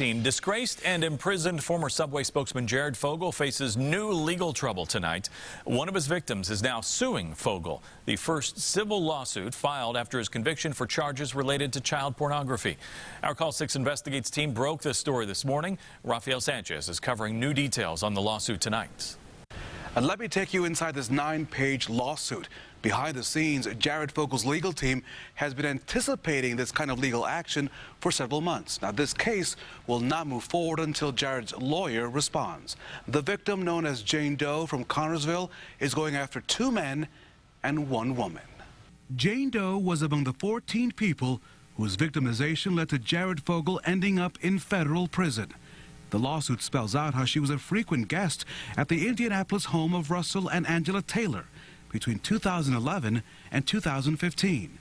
16, disgraced and imprisoned former Subway spokesman Jared Fogle faces new legal trouble tonight. One of his victims is now suing Fogle, the first civil lawsuit filed after his conviction for charges related to child pornography. Our Call 6 Investigates team broke this story this morning. Rafael Sanchez is covering new details on the lawsuit tonight. And let me take you inside this 9-page lawsuit. Behind the scenes, Jared Fogles' legal team has been anticipating this kind of legal action for several months. Now, this case will not move forward until Jared's lawyer responds. The victim, known as Jane Doe from Connorsville, is going after 2 men and 1 woman. Jane Doe was among the 14 people whose victimization led to Jared Fogle ending up in federal prison. The lawsuit spells out how she was a frequent guest at the Indianapolis home of Russell and Angela Taylor between 2011 and 2015.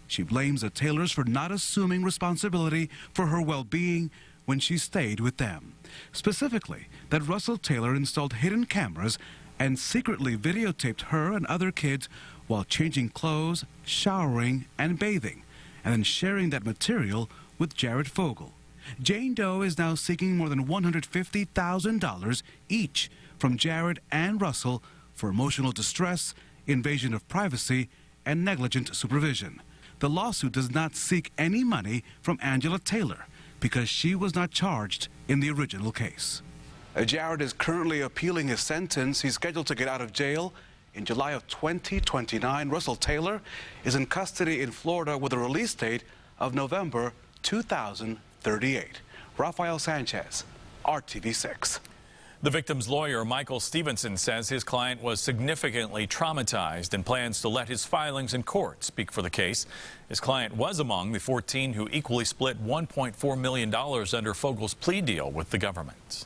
She blames the Taylors for not assuming responsibility for her well-being when she stayed with them. Specifically, that Russell Taylor installed hidden cameras and secretly videotaped her and other kids while changing clothes, showering, and bathing, and then sharing that material with Jared Fogle. Jane Doe is now seeking more than $150,000 each from Jared and Russell for emotional distress, invasion of privacy, and negligent supervision. The lawsuit does not seek any money from Angela Taylor because she was not charged in the original case. Jared is currently appealing his sentence. He's scheduled to get out of jail in July of 2029. Russell Taylor is in custody in Florida with a release date of November 2038. Rafael Sanchez, RTV 6. The victim's lawyer, Michael Stevenson, says his client was significantly traumatized and plans to let his filings in court speak for the case. His client was among the 14 who equally split $1.4 million under Fogles' plea deal with the government.